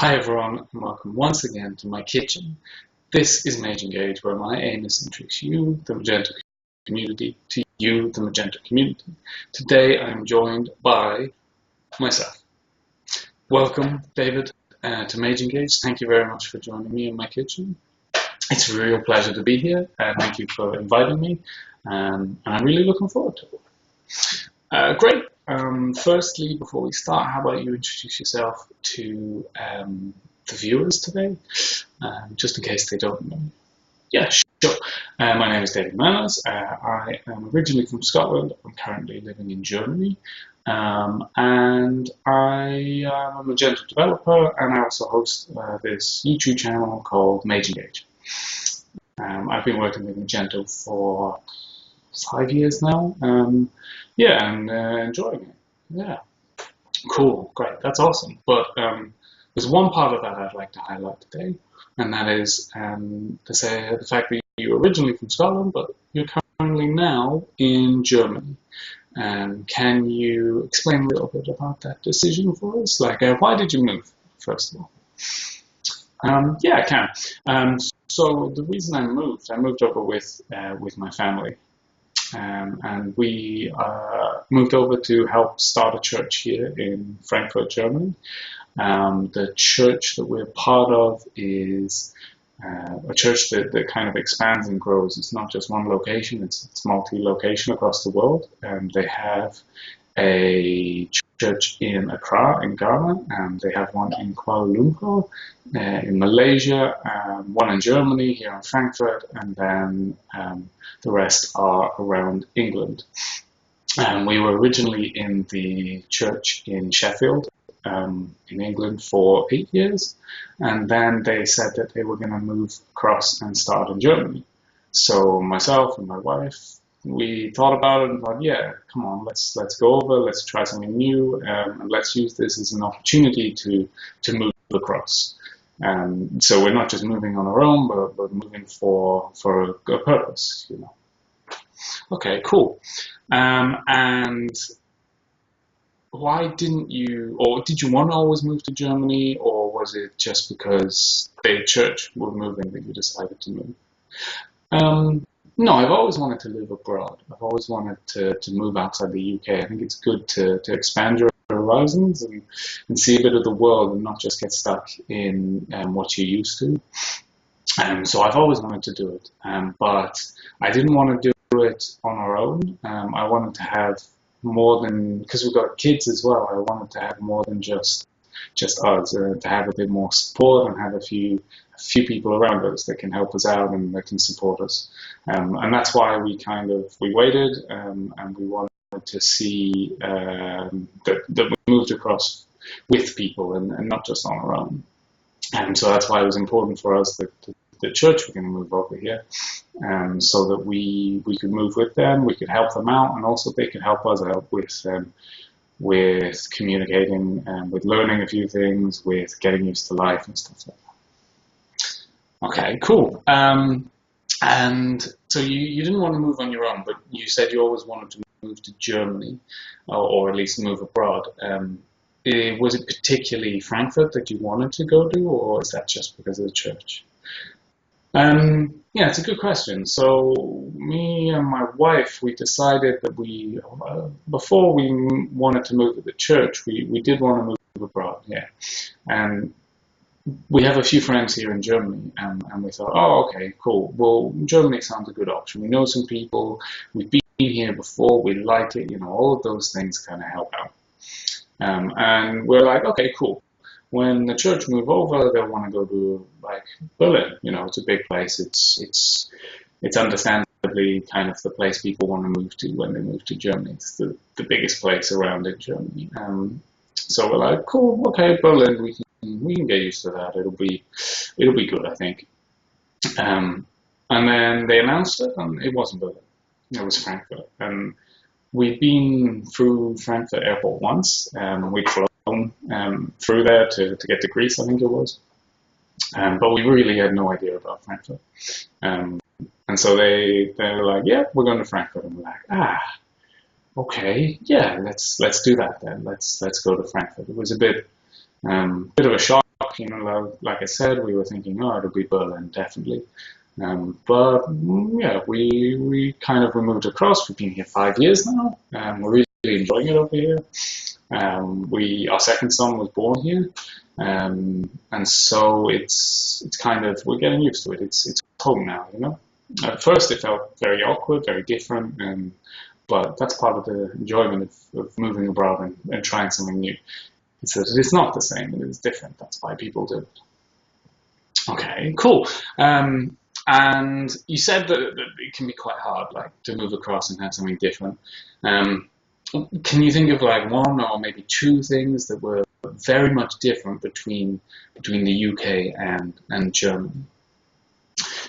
Hi everyone, and welcome once again to my kitchen. This is Magento, where my aim is to introduce you, the Magento community, to you, the Magento community. Today I'm joined by myself. Welcome, David, to Magento. Thank you very much for joining me in my kitchen. It's a real pleasure to be here. Thank you for inviting me, and I'm really looking forward to it. Great. Firstly, before we start, how about you introduce yourself to the viewers today, just in case they don't know? Yeah, sure. My name is David Manners. I am originally from Scotland. I'm currently living in Germany. And I am a Magento developer, and I also host this YouTube channel called Magento. I've been working with Magento for 5 years now. Yeah, and enjoying it. Yeah, cool, great, that's awesome. But there's one part of that I'd like to highlight today, and that is to say the fact that you're originally from Scotland, but you're currently now in Germany. Can you explain a little bit about that decision for us? Like, why did you move, first of all? Yeah, I can. So the reason I moved over with my family. And we moved over to help start a church here in Frankfurt, Germany. The church that we're part of is a church that kind of expands and grows. It's not just one location, it's multi-location across the world. They have a church in Accra, in Ghana, and they have one in Kuala Lumpur, in Malaysia, one in Germany, here in Frankfurt, and then the rest are around England. We were originally in the church in Sheffield, in England, for 8 years, and then they said that they were going to move across and start in Germany. So myself and my wife, we thought about it and thought, yeah, come on, let's go over, let's try something new, and let's use this as an opportunity to move across. So we're not just moving on our own, but moving for a purpose, you know. Okay, cool. And why didn't you, or did you want to always move to Germany, or was it just because the church were moving that you decided to move? No, I've always wanted to live abroad. I've always wanted to move outside the UK. I think it's good to expand your horizons and see a bit of the world and not just get stuck in what you're used to. So I've always wanted to do it, but I didn't want to do it on our own. I wanted to have more than, because we've got kids as well, I wanted to have more than just us, to have a bit more support and have a few people around us that can help us out and that can support us. And that's why we waited, and we wanted to see that we moved across with people and not just on our own. And so that's why it was important for us that the church were going to move over here, so that we could move with them, we could help them out, and also they could help us out with communicating, with learning a few things, with getting used to life and stuff like that. Okay, cool. And so you didn't want to move on your own, but you said you always wanted to move to Germany, or at least move abroad. Was it particularly Frankfurt that you wanted to go to, or is that just because of the church? Yeah, it's a good question. So me and my wife, we decided that before we wanted to move to the church, we did want to move abroad, yeah. And we have a few friends here in Germany, and we thought, oh, okay, cool. Well, Germany sounds a good option. We know some people, we've been here before, we like it, you know, all of those things kind of help out. And we're like, okay, cool. When the church move over, they'll want to go to like Berlin. You know, it's a big place. It's understandably kind of the place people want to move to when they move to Germany. It's the biggest place around in Germany. So we're like, cool, okay, Berlin. We can get used to that. It'll be good, I think. And then they announced it, and it wasn't Berlin. It was Frankfurt. And we'd been through Frankfurt Airport once. We'd flown through there to get to Greece, I think it was. But we really had no idea about Frankfurt. And so they were like, yeah, we're going to Frankfurt. And we're like, okay, yeah, let's do that then. Let's go to Frankfurt. It was a bit of a shock luck, like I said, we were thinking, oh, it'll be Berlin, definitely. But yeah, we kind of moved across. We've been here 5 years now, and we're really enjoying it over here. Our second son was born here, and so it's kind of we're getting used to it. It's home now. At first, it felt very awkward, very different, but that's part of the enjoyment of moving abroad and trying something new. It's that it's not the same; it is different. That's why people do it. Okay, cool. And you said that it can be quite hard, like to move across and have something different. Um, can you think of like one or maybe two things that were very much different between the UK and Germany?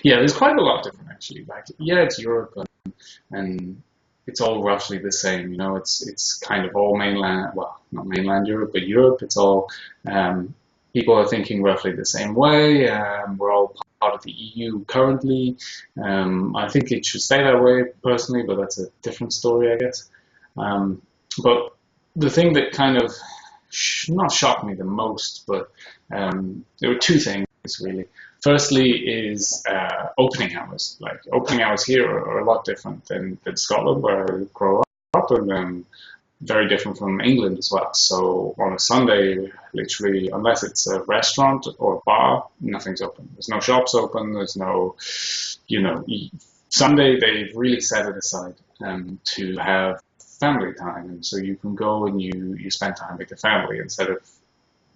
Yeah, there's quite a lot different actually. Like, yeah, it's Europe and it's all roughly the same. It's kind of all mainland, well, not mainland Europe, but Europe. It's all people are thinking roughly the same way. We're all part of the EU currently. I think it should stay that way personally, but that's a different story, I guess. But the thing that kind of not shocked me the most, but there were two things really. Firstly is opening hours. Like opening hours here are a lot different than Scotland, where I grew up, and very different from England as well. So on a Sunday, literally, unless it's a restaurant or a bar, nothing's open. There's no shops open. There's no, Sunday they've really set it aside to have family time, and so you can go and you spend time with your family instead of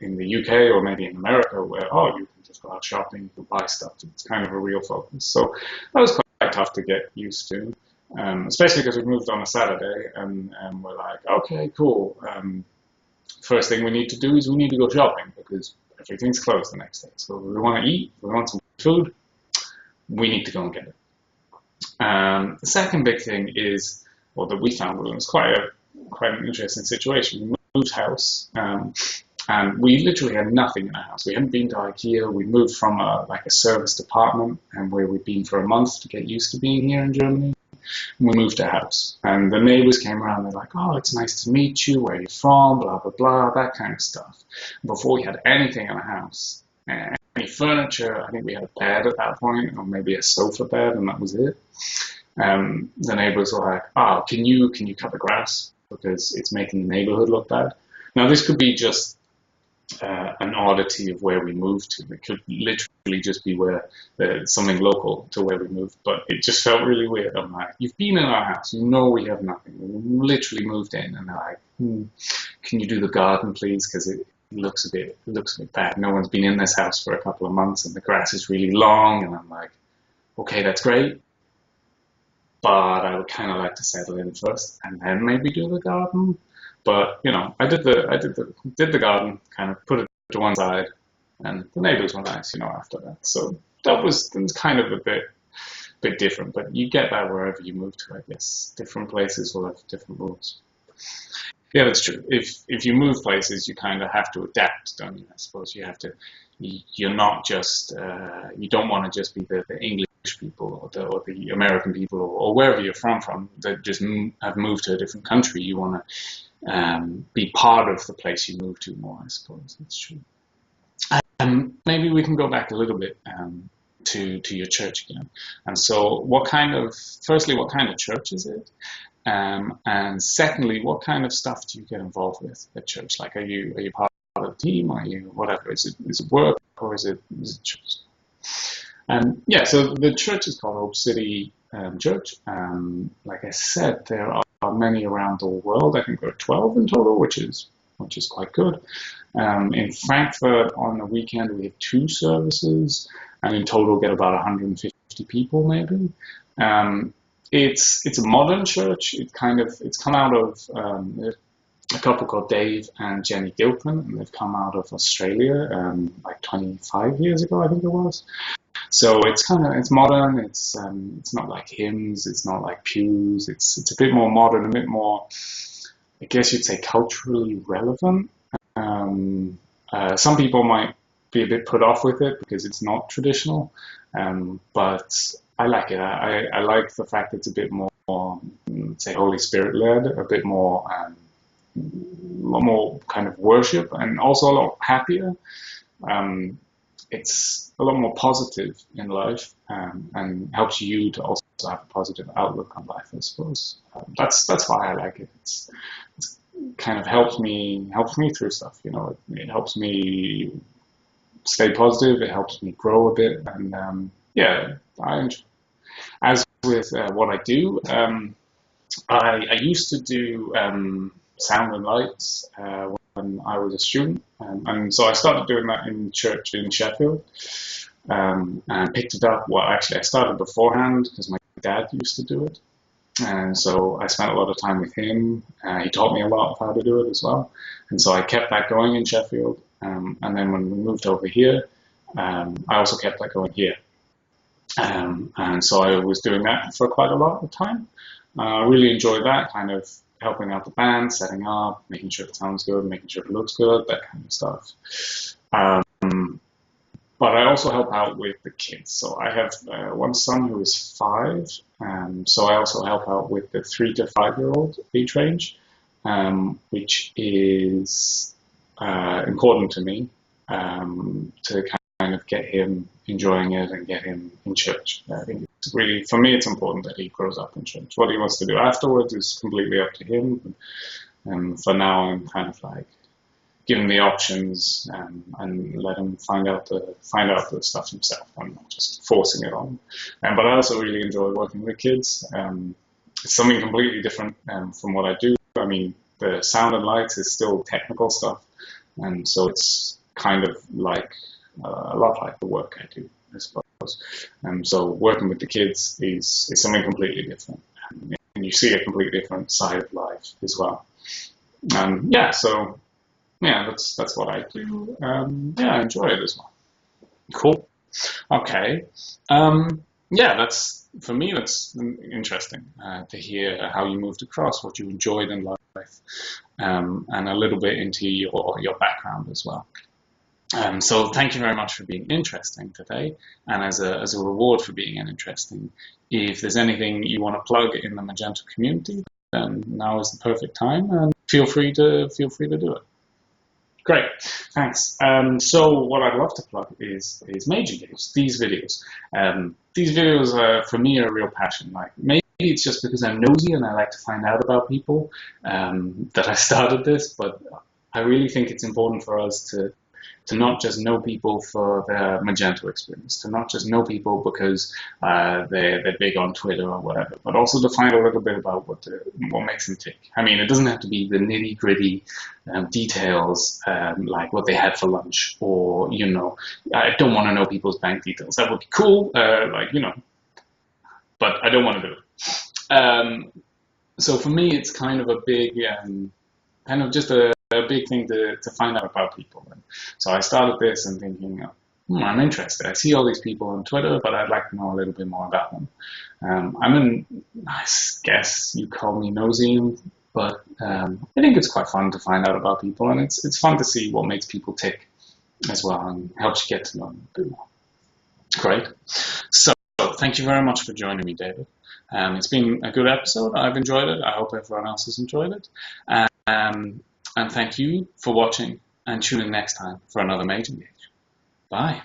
in the UK or maybe in America where you can just go out shopping, you can buy stuff. It's kind of a real focus. So that was quite tough to get used to. Especially because we moved on a Saturday and we're like, okay, cool. First thing we need to do is we need to go shopping because everything's closed the next day. So we want to eat, we want some food, we need to go and get it. The second big thing is, that we found was quite an interesting situation. We moved house, and we literally had nothing in our house. We hadn't been to IKEA. We moved from a service department, and where we'd been for a month to get used to being here in Germany. We moved a house, and the neighbors came around. They're like, "Oh, it's nice to meet you. Where are you from? Blah blah blah." That kind of stuff. Before we had anything in the house, any furniture. I think we had a bed at that point, or maybe a sofa bed, and that was it. The neighbors were like, "Oh, can you cut the grass because it's making the neighborhood look bad?" Now this could be just an oddity of where we moved to. It could literally just be where something local to where we moved, but it just felt really weird. I'm like, you've been in our house, we have nothing. We literally moved in, and they're like, can you do the garden, please? Because it looks a bit bad. No one's been in this house for a couple of months, and the grass is really long. And I'm like, okay, that's great, but I would kind of like to settle in first, and then maybe do the garden. But I did the garden, kind of put it to one side, and the neighbors were nice, after that. So that was kind of a bit different. But you get that wherever you move to, I guess. Different places will have different rules. Yeah, that's true. If you move places, you kind of have to adapt, don't you? I suppose you have to. You're not just. You don't want to just be the English people or the American people or wherever you're from that just have moved to a different country. You want to be part of the place you move to more, I suppose. That's true. Maybe we can go back a little bit to your church again. And so firstly, what kind of church is it? And secondly, what kind of stuff do you get involved with at church? Like, are you part of the team? Are you whatever? Is it work or is it church? So the church is called Hope City Church. Like I said, there are many around the world. I think there are 12 in total, which is quite good. In Frankfurt on the weekend we have 2 services, and in total get about 150 people maybe. It's a modern church. It's come out of a couple called Dave and Jenny Gilpin, and they've come out of Australia like 25 years ago, I think it was. So it's modern. It's not like hymns. It's not like pews. It's a bit more modern, a bit more, I guess you'd say, culturally relevant. Some people might be a bit put off with it because it's not traditional, but I like it. I like the fact it's a bit more, say, Holy Spirit led, a bit more kind of worship, and also a lot happier. it's a lot more positive in life, and helps you to also have a positive outlook on life, I suppose. That's why I like it. It's kind of helps me through stuff. It helps me stay positive. It helps me grow a bit, and yeah, I enjoy. As with what I do, I used to do sound and lights when I was a student, and so I started doing that in church in Sheffield, and picked it up. Well, actually, I started beforehand because my dad used to do it, and so I spent a lot of time with him. He taught me a lot of how to do it as well, and so I kept that going in Sheffield. And then when we moved over here, I also kept that going here. And so I was doing that for quite a lot of time. I really enjoyed that, kind of helping out the band, setting up, making sure it sounds good, making sure it looks good, that kind of stuff. But I also help out with the kids. So I have one son who is 5, so I also help out with the 3 to 5-year-old age range, which is important to me, to kind of get him enjoying it and get him in church. I think it's really, for me, it's important that he grows up in church. What he wants to do afterwards is completely up to him. And for now, I'm kind of like give him the options, and let him find out the stuff himself. I'm not just forcing it on. But I also really enjoy working with kids. It's something completely different from what I do. I mean, the sound and lights is still technical stuff, and so it's kind of like a lot like the work I do, I suppose. So working with the kids is something completely different, and you see a completely different side of life as well. Yeah, so yeah, that's what I do. Yeah, I enjoy it as well. Cool. Okay. Yeah, that's for me. That's interesting to hear how you moved across, what you enjoyed in life, and a little bit into your background as well. So thank you very much for being interesting today, and as a reward for being interesting, if there's anything you want to plug in the Magento community, then now is the perfect time, and feel free to do it. Great, thanks. So what I'd love to plug is Magento. These videos. These videos are, for me, are a real passion. Like maybe it's just because I'm nosy and I like to find out about people, that I started this, but I really think it's important for us to not just know people for their Magento experience, to not just know people because they're big on Twitter or whatever, but also to find a little bit about what makes them tick. I mean, it doesn't have to be the nitty gritty details, like what they had for lunch, or I don't want to know people's bank details. That would be cool, but I don't want to do it. So for me, it's kind of a big, kind of just a big thing to find out about people. And so I started this and thinking, I'm interested. I see all these people on Twitter, but I'd like to know a little bit more about them. I guess you call me nosy, but I think it's quite fun to find out about people, and it's fun to see what makes people tick as well, and helps you get to know them a bit more. Great. So thank you very much for joining me, David. It's been a good episode. I've enjoyed it. I hope everyone else has enjoyed it. And thank you for watching, and tune in next time for another Magento. Bye.